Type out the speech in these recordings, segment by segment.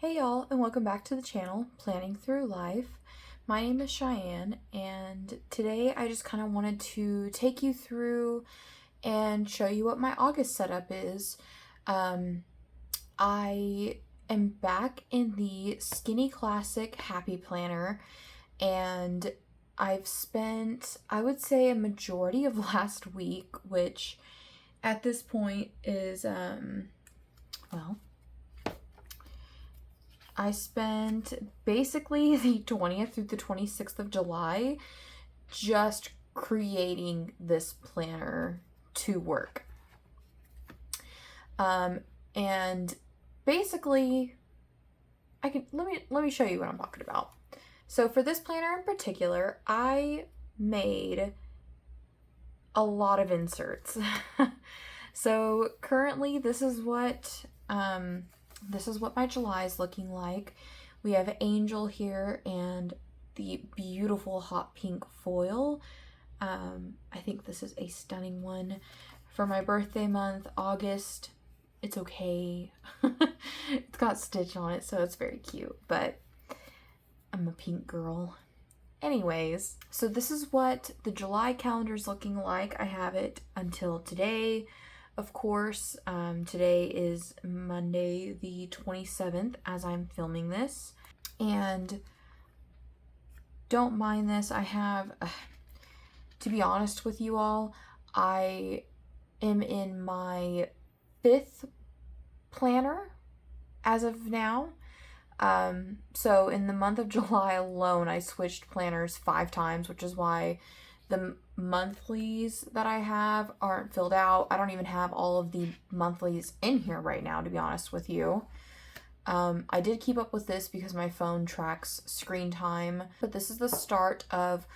Hey y'all, and welcome back to the channel, Planning Through Life. My name is Cheyenne, and today I just kind of wanted to take you through and show you what my August setup is. I am back in the Skinny Classic Happy Planner, and I've spent, I would say, a majority of last week, which at this point is, I spent basically the 20th through the 26th of July just creating this planner to work. And basically, let me show you what I'm talking about. So for this planner in particular, I made a lot of inserts. So currently this is what my July is looking like. We have Angel here and the beautiful hot pink foil. I think this is a stunning one. For my birthday month, August, it's okay. It's got Stitch on it, so it's very cute, but I'm a pink girl. Anyways, so this is what the July calendar is looking like. I have it until today. Of course, today is Monday the 27th as I'm filming this. And don't mind this. I have, to be honest with you all, I am in my 5th planner as of now. So in the month of July alone, I switched planners 5 times, which is why the monthlies that I have aren't filled out. I don't even have all of the monthlies in here right now, to be honest with you. I did keep up with this because my phone tracks screen time, but this is the start of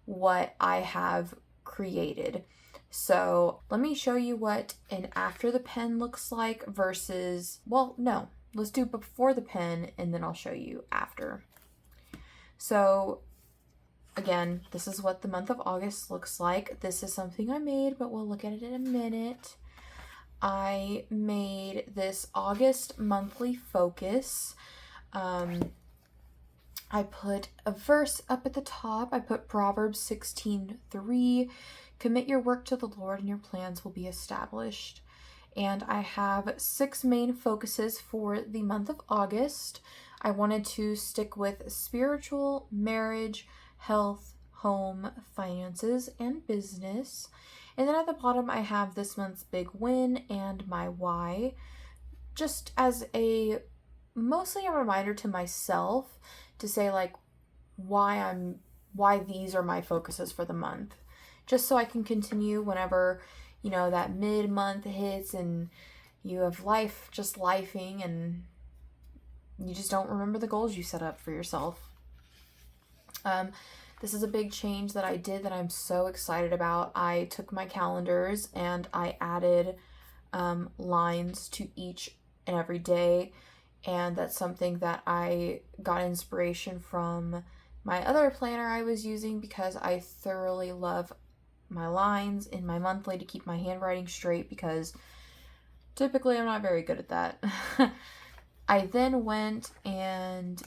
what I have created. So let me show you what an after the pen looks like versus, well, no, let's do before the pen and then I'll show you after. So again, this is what the month of August looks like. This is something I made, but we'll look at it in a minute. I made this August monthly focus. I put a verse up at the top. I put Proverbs 16:3. Commit your work to the Lord and your plans will be established. And I have 6 main focuses for the month of August. I wanted to stick with spiritual, marriage, health, home, finances, and business. And then at the bottom, I have this month's big win and my why, just as mostly a reminder to myself to say like why these are my focuses for the month, just so I can continue whenever, that mid-month hits and you have life just lifing and you just don't remember the goals you set up for yourself. This is a big change that I did that I'm so excited about. I took my calendars and I added lines to each and every day, and that's something that I got inspiration from my other planner I was using because I thoroughly love my lines in my monthly to keep my handwriting straight because typically I'm not very good at that. I then went and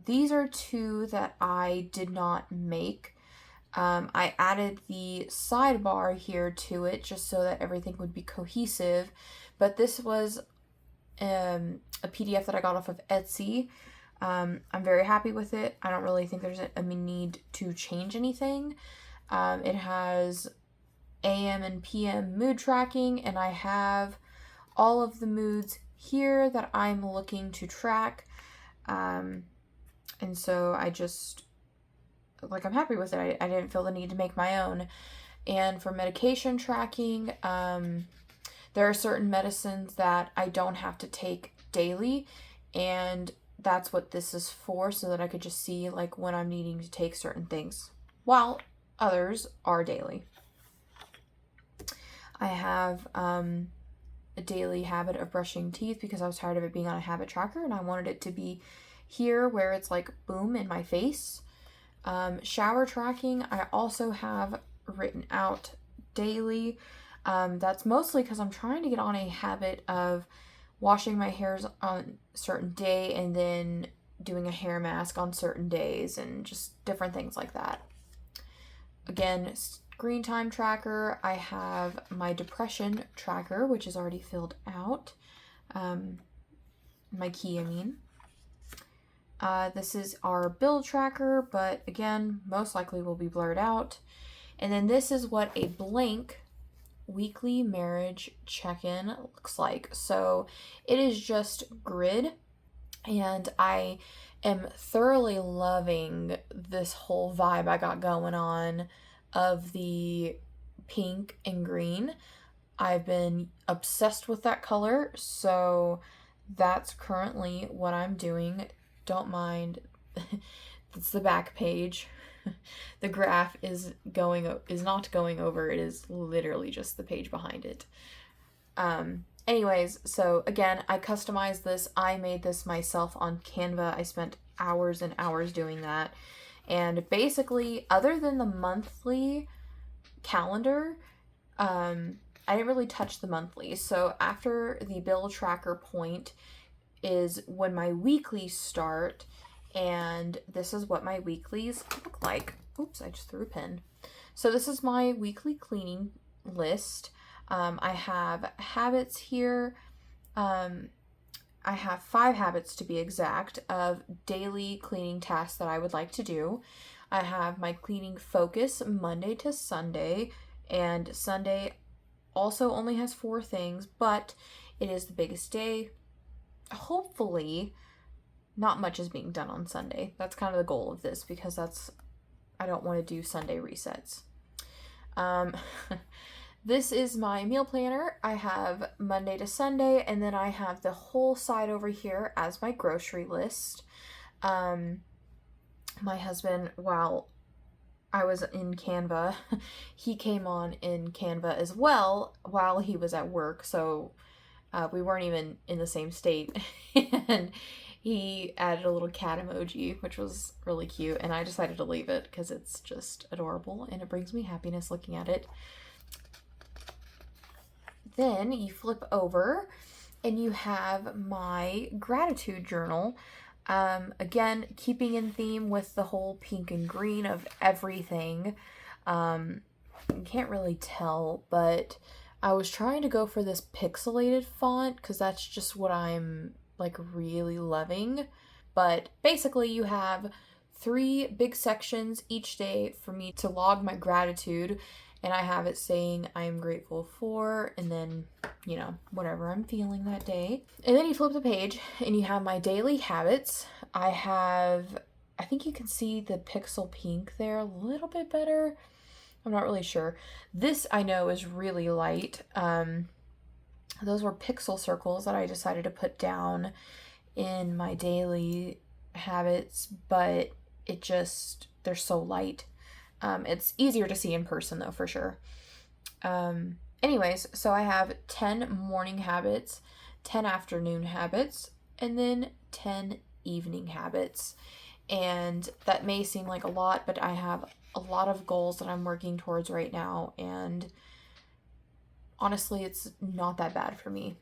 these are 2 that I did not make. I added the sidebar here to it just so that everything would be cohesive, but this was a PDF that I got off of Etsy. I'm very happy with it. I don't really think there's a need to change anything. It has AM and PM mood tracking, and I have all of the moods here that I'm looking to track. And so I just, I'm happy with it. I didn't feel the need to make my own. And for medication tracking, there are certain medicines that I don't have to take daily, and that's what this is for, so that I could just see when I'm needing to take certain things, while others are daily. I have a daily habit of brushing teeth because I was tired of it being on a habit tracker and I wanted it to be here where it's boom in my face. Shower tracking I also have written out daily. That's mostly because I'm trying to get on a habit of washing my hairs on a certain day and then doing a hair mask on certain days and just different things like that. Again, screen time tracker. I have my depression tracker, which is already filled out. My key, I mean. This is our bill tracker, but again, most likely will be blurred out. And then this is what a blank weekly marriage check-in looks like. So it is just grid, and I am thoroughly loving this whole vibe I got going on of the pink and green. I've been obsessed with that color, so that's currently what I'm doing. Don't mind. It's the back page. The graph is not going over. It is literally just the page behind it. Anyways, so again, I customized this. I made this myself on Canva. I spent hours and hours doing that. And basically, other than the monthly calendar, I didn't really touch the monthly. So after the bill tracker point is when my weeklies start, and this is what my weeklies look like. Oops, I just threw a pin. So this is my weekly cleaning list. I have habits here. I have 5 habits to be exact of daily cleaning tasks that I would like to do. I have my cleaning focus Monday to Sunday, and Sunday also only has 4 things, but it is the biggest day. Hopefully, not much is being done on Sunday. That's kind of the goal of this, because I don't want to do Sunday resets. This is my meal planner. I have Monday to Sunday, and then I have the whole side over here as my grocery list. My husband, while I was in Canva, he came on in Canva as well while he was at work, so we weren't even in the same state. And he added a little cat emoji, which was really cute, and I decided to leave it because it's just adorable and it brings me happiness looking at it. Then you flip over and you have my gratitude journal. Again, keeping in theme with the whole pink and green of everything. You can't really tell, but I was trying to go for this pixelated font because that's just what I'm like really loving. But basically you have 3 big sections each day for me to log my gratitude, and I have it saying I am grateful for, and then, you know, whatever I'm feeling that day. And then you flip the page and you have my daily habits. I think you can see the pixel pink there a little bit better. I'm not really sure. This I know is really light. Those were pixel circles that I decided to put down in my daily habits, but they're so light. It's easier to see in person though, for sure. Anyways, so I have 10 morning habits, 10 afternoon habits, and then 10 evening habits. And that may seem like a lot, but I have a lot of goals that I'm working towards right now, and honestly, it's not that bad for me.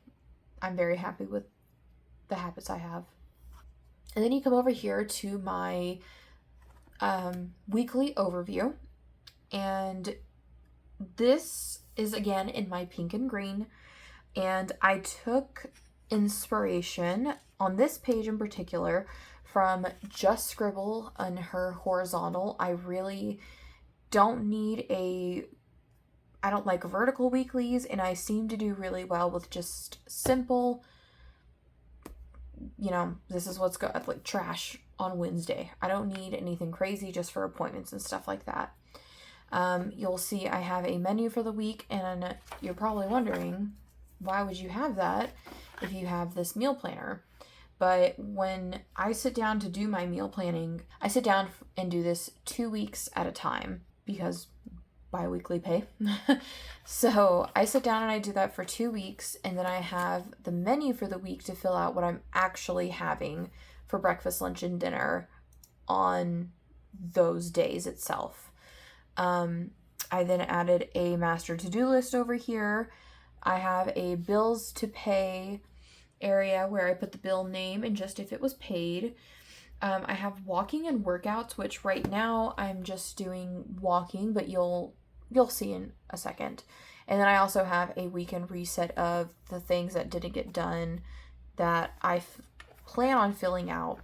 I'm very happy with the habits I have. And then you come over here to my weekly overview, and this is again in my pink and green, and I took inspiration on this page in particular from Just Scribble on her horizontal. I really don't I don't like vertical weeklies, and I seem to do really well with just simple, you know, this is what's got like trash on Wednesday. I don't need anything crazy just for appointments and stuff like that. You'll see I have a menu for the week, and you're probably wondering, why would you have that if you have this meal planner? But when I sit down to do my meal planning, I sit down and do this 2 weeks at a time because bi-weekly pay. So I sit down and I do that for 2 weeks, and then I have the menu for the week to fill out what I'm actually having for breakfast, lunch, and dinner on those days itself. I then added a master to-do list over here. I have a bills to pay area where I put the bill name and just if it was paid. I have walking and workouts, which right now I'm just doing walking, but you'll see in a second. And then I also have a weekend reset of the things that didn't get done that I plan on filling out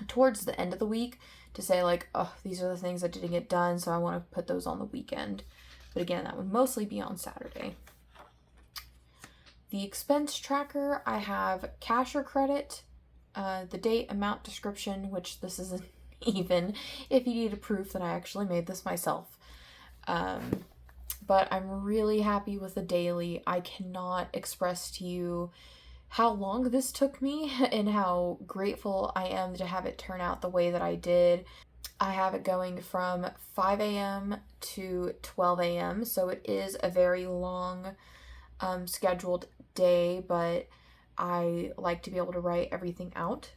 towards the end of the week to say like, oh, these are the things that didn't get done, so I want to put those on the weekend. But again, that would mostly be on Saturday. The expense tracker, I have cash or credit, the date, amount, description, which this isn't even if you need a proof that I actually made this myself. But I'm really happy with the daily. I cannot express to you how long this took me and how grateful I am to have it turn out the way that I did. I have it going from 5 a.m. to 12 a.m. So it is a very long scheduled day, but I like to be able to write everything out.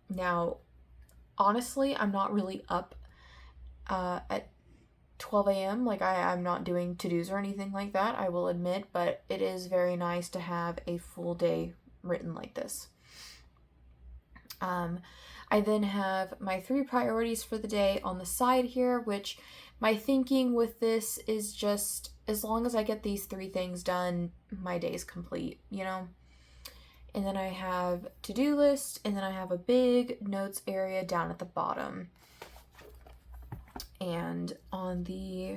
Now, honestly, I'm not really up at 12 a.m. Like I'm not doing to-dos or anything like that, I will admit, but it is very nice to have a full day written like this. I then have my 3 priorities for the day on the side here, which my thinking with this is just as long as I get these 3 things done, my day's complete, you know? And then I have to-do list, and then I have a big notes area down at the bottom. And on the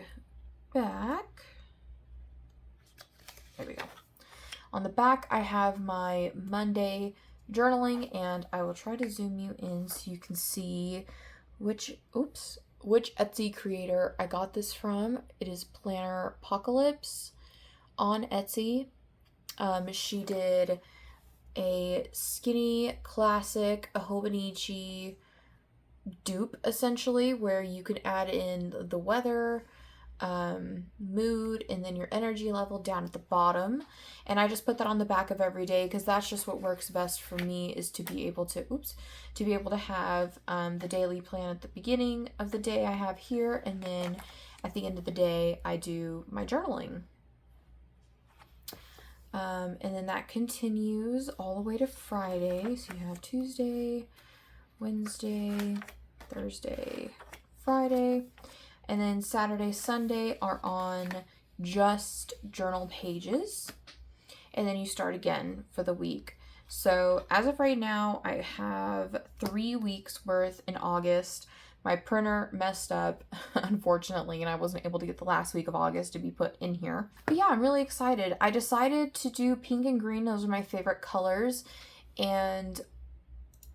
back, there we go. On the back, I have my Monday journaling, and I will try to zoom you in so you can see which Etsy creator I got this from. It is Planner Apocalypse on Etsy. She did a skinny classic Hobonichi dupe, essentially, where you can add in the weather, mood, and then your energy level down at the bottom. And I just put that on the back of every day because that's just what works best for me, is to be able to have the daily plan at the beginning of the day I have here, and then at the end of the day I do my journaling. And then that continues all the way to Friday. So you have Tuesday, Wednesday, Thursday, Friday, and then Saturday, Sunday are on just journal pages, and then you start again for the week. So as of right now, I have 3 weeks worth in August. My printer messed up, unfortunately, and I wasn't able to get the last week of August to be put in here. But yeah, I'm really excited. I decided to do pink and green. Those are my favorite colors, and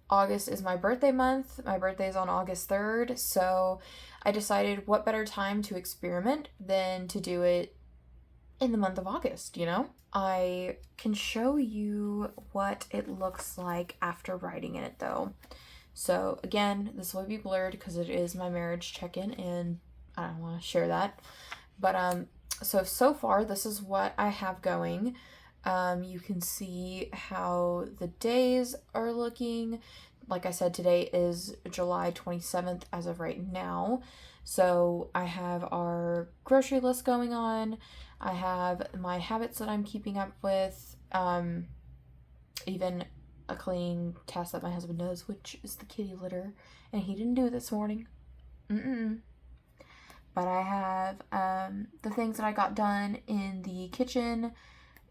August is my birthday month. My birthday is on August 3rd, so I decided what better time to experiment than to do it in the month of August, you know? I can show you what it looks like after writing in it, though. So again, this will be blurred because it is my marriage check-in and I don't want to share that. But so far this is what I have going. You can see how the days are looking. Like I said, today is July 27th as of right now. So I have our grocery list going on. I have my habits that I'm keeping up with. Even a cleaning task that my husband does, which is the kitty litter, and he didn't do it this morning. But I have the things that I got done in the kitchen,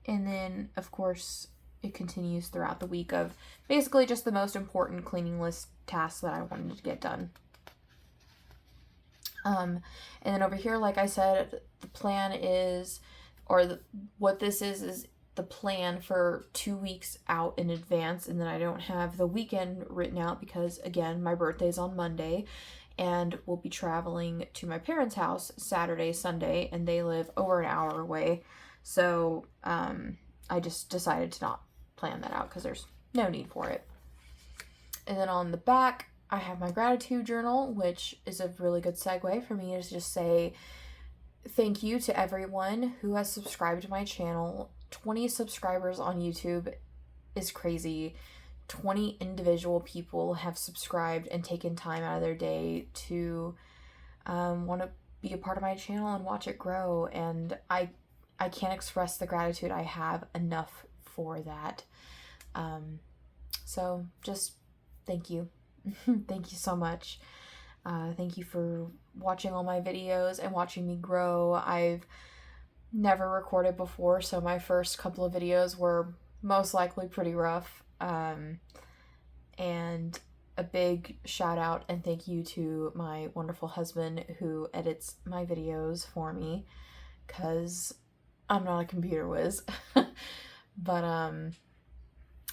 and then of course it continues throughout the week of basically just the most important cleaning list tasks that I wanted to get done. And then over here, like I said, the plan is, what this is the plan for 2 weeks out in advance, and then I don't have the weekend written out because, again, my birthday's on Monday, and we'll be traveling to my parents' house Saturday, Sunday, and they live over an hour away, so I just decided to not plan that out because there's no need for it. And then on the back, I have my gratitude journal, which is a really good segue for me to just say thank you to everyone who has subscribed to my channel. 20 subscribers on YouTube is crazy. 20 individual people have subscribed and taken time out of their day to want to be a part of my channel and watch it grow. And I can't express the gratitude I have enough for that. So just thank you. Thank you so much. Thank you for watching all my videos and watching me grow. I've never recorded before, so my first couple of videos were most likely pretty rough. And a big shout out and thank you to my wonderful husband who edits my videos for me, because I'm not a computer whiz. But I'm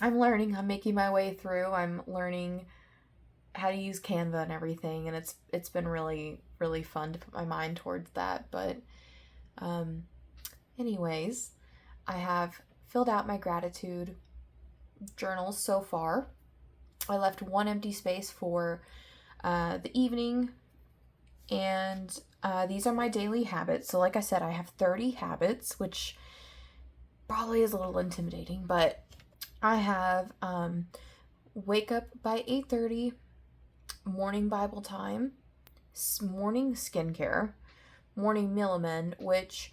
learning. I'm making my way through. I'm learning how to use Canva and everything, and it's been really, really fun to put my mind towards that. But anyways, I have filled out my gratitude journals so far. I left one empty space for the evening, and these are my daily habits. So like I said, I have 30 habits, which probably is a little intimidating, but I have wake up by 8:30, morning Bible time, morning skincare, morning Meal Amend, which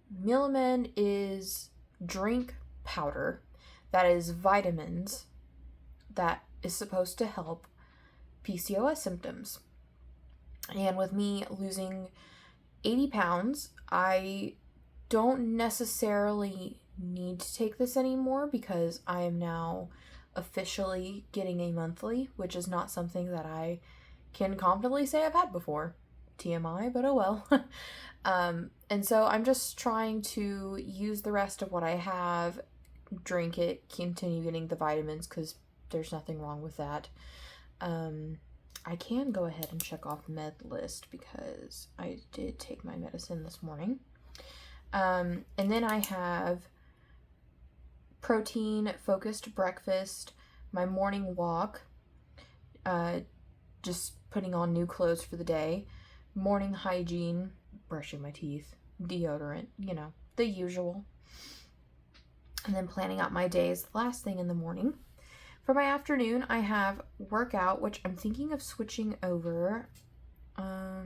Meal Amend is drink powder that is vitamins that is supposed to help PCOS symptoms. And with me losing 80 pounds, I don't necessarily need to take this anymore because I am now officially getting a monthly, which is not something that I can confidently say I've had before. TMI, but oh well. And so I'm just trying to use the rest of what I have, drink it, continue getting the vitamins, because there's nothing wrong with that. I can go ahead and check off med list because I did take my medicine this morning. And then I have protein focused breakfast, my morning walk, just putting on new clothes for the day, morning hygiene, brushing my teeth, deodorant, the usual. And then planning out my days last thing in the morning. For my afternoon, I have workout, which I'm thinking of switching over. I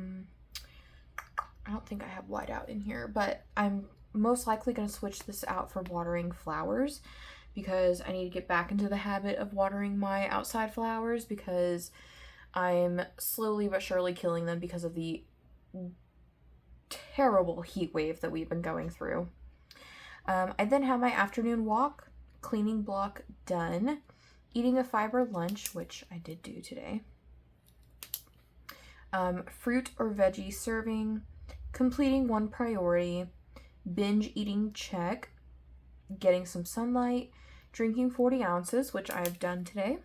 don't think I have whiteout in here, but I'm most likely going to switch this out for watering flowers, because I need to get back into the habit of watering my outside flowers, because I'm slowly but surely killing them because of the terrible heat wave that we've been going through. I then have my afternoon walk, cleaning block done, eating a fiber lunch, which I did do today, fruit or veggie serving, completing one priority, binge eating check, getting some sunlight, drinking 40 ounces, which I've done today,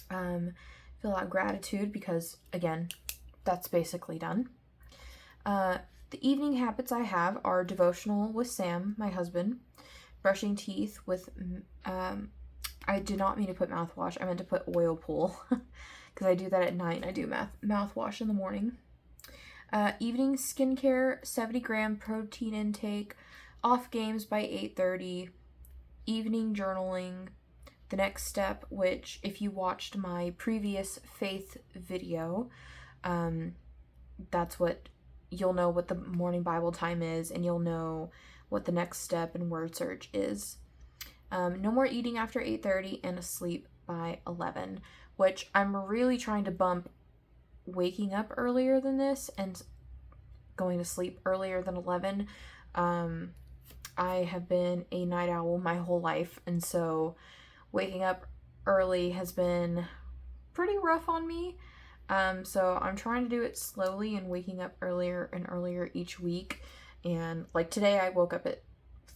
fill out gratitude because, again, that's basically done. The evening habits I have are devotional with Sam, my husband, brushing teeth with, I did not mean to put mouthwash, I meant to put oil pool, because I do that at night and I do mouthwash in the morning. Evening skincare, 70-gram protein intake, off games by 8:30, evening journaling, the next step, which if you watched my previous faith video, that's what you'll know what the morning Bible time is, and you'll know what the next step in word search is. No more eating after 8:30 and asleep by 11, which I'm really trying to bump waking up earlier than this and going to sleep earlier than 11. I have been a night owl my whole life, and so waking up early has been pretty rough on me. So I'm trying to do it slowly and waking up earlier and earlier each week. And like today I woke up at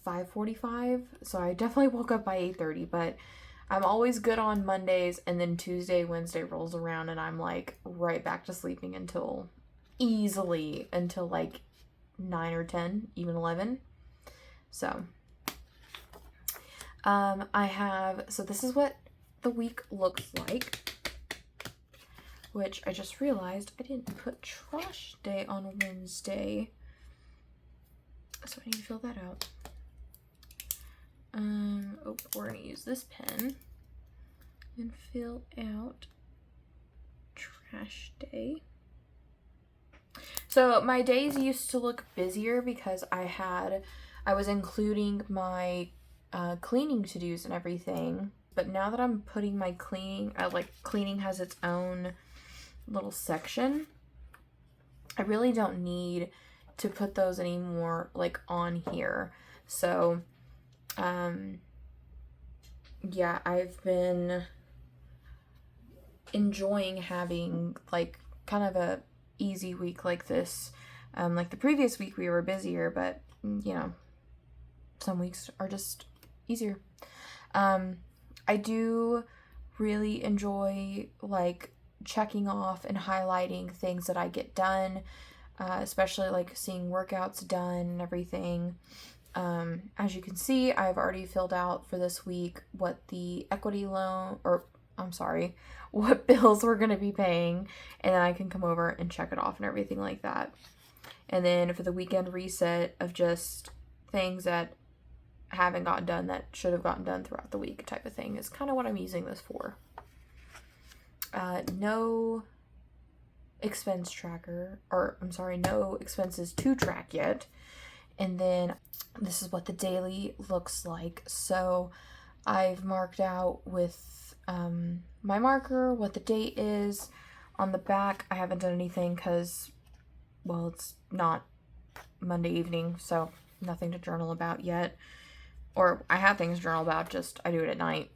5:45, so I definitely woke up by 8:30, but I'm always good on Mondays, and then Tuesday, Wednesday rolls around and I'm like right back to sleeping until like 9 or 10, even 11. So so this is what the week looks like, which I just realized I didn't put trash day on Wednesday, so I need to fill that out. We're gonna use this pen and fill out trash day. So my days used to look busier because I was including my cleaning to-dos and everything. But now that I'm putting my cleaning, cleaning has its own little section, I really don't need to put those anymore, like, on here. So, yeah, I've been enjoying having, like, kind of a easy week like this. Like the previous week we were busier, but, you know, some weeks are just easier. I do really enjoy, like, checking off and highlighting things that I get done, especially, like, seeing workouts done and everything. As you can see, I've already filled out for this week what the equity loan, or I'm sorry, what bills we're going to be paying, and then I can come over and check it off and everything like that. And then for the weekend reset of just things that haven't gotten done that should have gotten done throughout the week type of thing is kind of what I'm using this for. No expense tracker, or I'm sorry, no expenses to track yet. And then this is what the daily looks like. So I've marked out with my marker what the date is. On the back, I haven't done anything because, well, it's not Monday evening, so nothing to journal about yet. Or I have things to journal about, just I do it at night.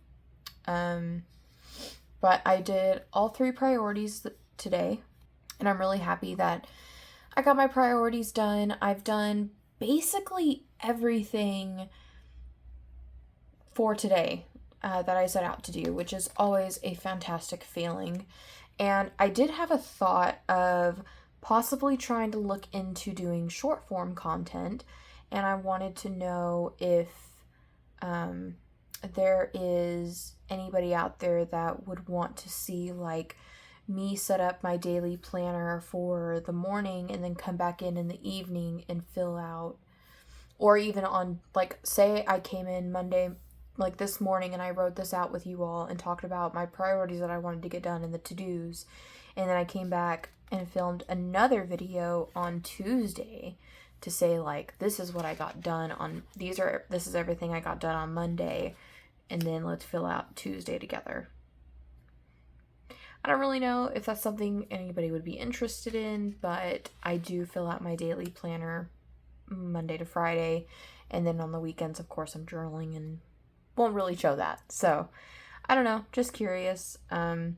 But I did all 3 priorities today, and I'm really happy that I got my priorities done. I've done basically everything for today that I set out to do, which is always a fantastic feeling. And I did have a thought of possibly trying to look into doing short form content, and I wanted to know if there is anybody out there that would want to see, like, me set up my daily planner for the morning and then come back in the evening and fill out, or even on, like, say I came in Monday, like this morning, and I wrote this out with you all and talked about my priorities that I wanted to get done and the to-dos, and then I came back and filmed another video on Tuesday to say, like, this is what I got done on, this is everything I got done on Monday, and then let's fill out Tuesday together. I don't really know if that's something anybody would be interested in, but I do fill out my daily planner Monday to Friday, and then on the weekends, of course, I'm journaling and won't really show that. So, I don't know, just curious. I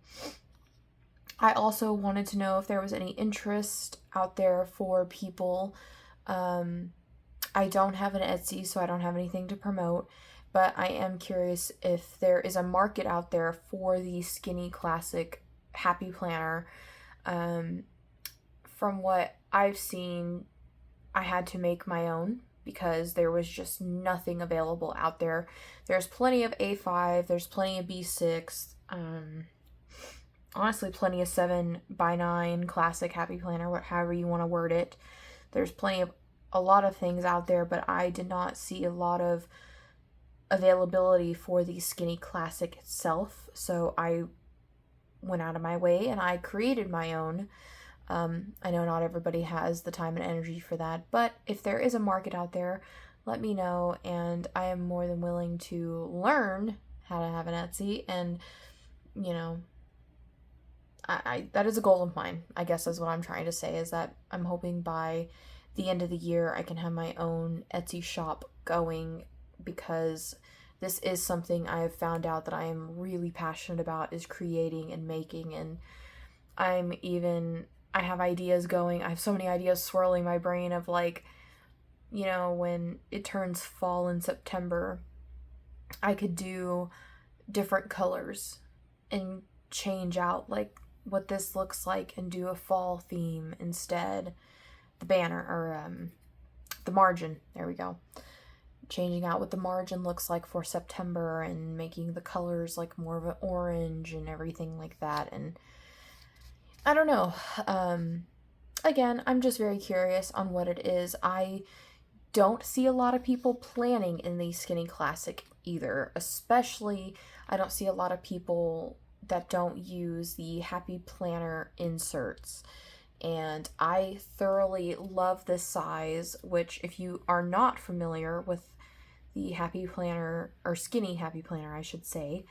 also wanted to know if there was any interest out there for people. I don't have an Etsy, so I don't have anything to promote, but I am curious if there is a market out there for the Skinny Classic Happy Planner. From what I've seen, I had to make my own because there was just nothing available out there. There's plenty of A5, there's plenty of B6, honestly plenty of 7x9 Classic Happy Planner, however you want to word it. There's a lot of things out there, but I did not see a lot of availability for the Skinny Classic itself, so I went out of my way and I created my own. I know not everybody has the time and energy for that, but if there is a market out there, let me know, and I am more than willing to learn how to have an Etsy, and, you know, I that is a goal of mine, I guess is what I'm trying to say, is that I'm hoping by the end of the year I can have my own Etsy shop going, because this is something I have found out that I am really passionate about, is creating and making, and I have ideas going. I have so many ideas swirling my brain of, like, you know, when it turns fall in September, I could do different colors and change out, like, what this looks like and do a fall theme instead. The banner, or the margin, there we go. Changing out what the margin looks like for September and making the colors like more of an orange and everything like that. And I don't know. Again, I'm just very curious on what it is. I don't see a lot of people planning in the Skinny Classic either. Especially, I don't see a lot of people that don't use the Happy Planner inserts. And I thoroughly love this size, which, if you are not familiar with the Happy Planner, or Skinny Happy Planner, I should say.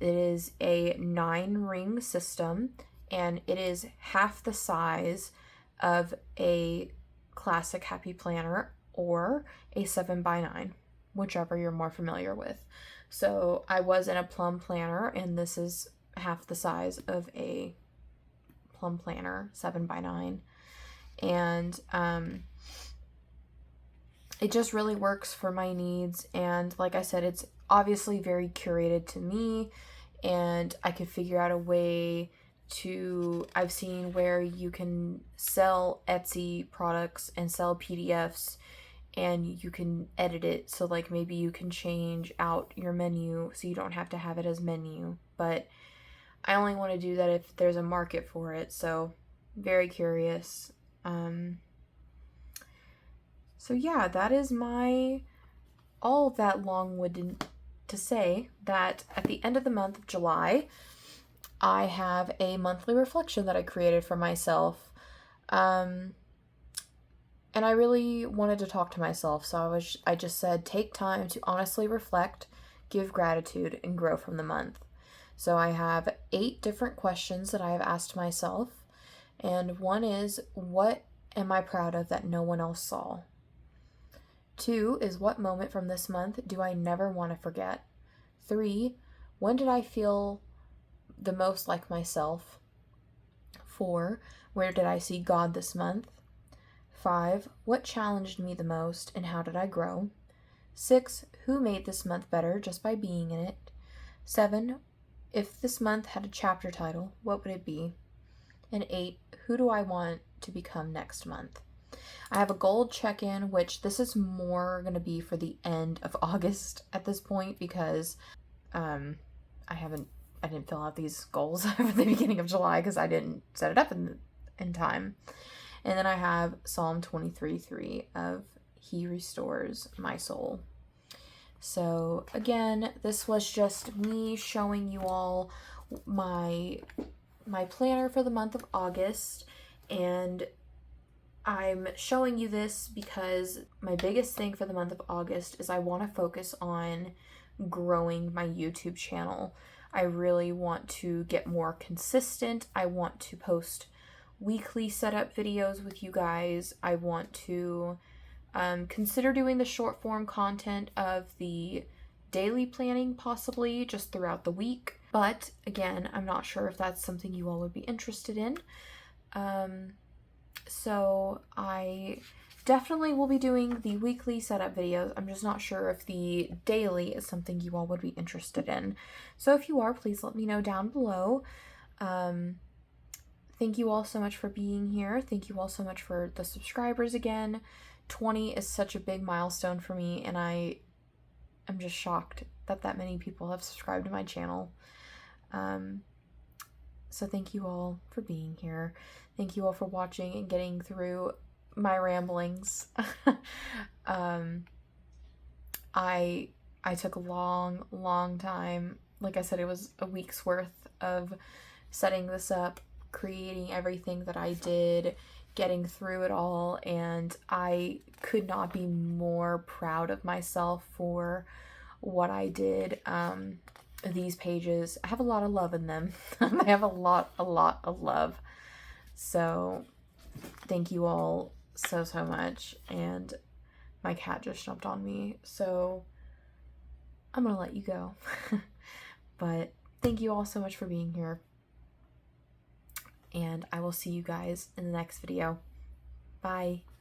It is a 9-ring system, and it is half the size of a classic Happy Planner or a 7x9, whichever you're more familiar with. So I was in a Plum Planner, and this is half the size of a Plum Planner 7x9. And it just really works for my needs. And like I said, it's obviously very curated to me, and I could figure out a way to, I've seen where you can sell Etsy products and sell PDFs, and you can edit it, so like maybe you can change out your menu so you don't have to have it as menu. But I only want to do that if there's a market for it, so very curious. So yeah, that is all of that long-winded to say that at the end of the month of July, I have a monthly reflection that I created for myself. And I really wanted to talk to myself, so I just said, take time to honestly reflect, give gratitude, and grow from the month. So I have 8 different questions that I have asked myself, and one is, what am I proud of that no one else saw? 2 is, what moment from this month do I never want to forget? 3, when did I feel the most like myself? 4, where did I see God this month? 5, what challenged me the most and how did I grow? 6, who made this month better just by being in it? 7, if this month had a chapter title, what would it be? And 8, who do I want to become next month? I have a gold check-in, which this is more going to be for the end of August at this point, because I didn't fill out these goals at the beginning of July because I didn't set it up in time. And then I have Psalm 23:3 of He restores my soul. So again, this was just me showing you all my planner for the month of August, and I'm showing you this because my biggest thing for the month of August is I want to focus on growing my YouTube channel. I really want to get more consistent. I want to post weekly setup videos with you guys. I want to consider doing the short form content of the daily planning, possibly just throughout the week. But again, I'm not sure if that's something you all would be interested in. So I definitely will be doing the weekly setup videos. I'm just not sure if the daily is something you all would be interested in. So if you are, please let me know down below. Thank you all so much for being here. Thank you all so much for the subscribers again. 20 is such a big milestone for me, and I'm just shocked that many people have subscribed to my channel. So thank you all for being here. Thank you all for watching and getting through my ramblings. I took a long time. Like I said, it was a week's worth of setting this up, creating everything that I did, getting through it all, and I could not be more proud of myself for what I did. These pages, I have a lot of love in them. I have a lot of love. So thank you all so much. And my cat just jumped on me, so I'm gonna let you go. But thank you all so much for being here, and I will see you guys in the next video. Bye.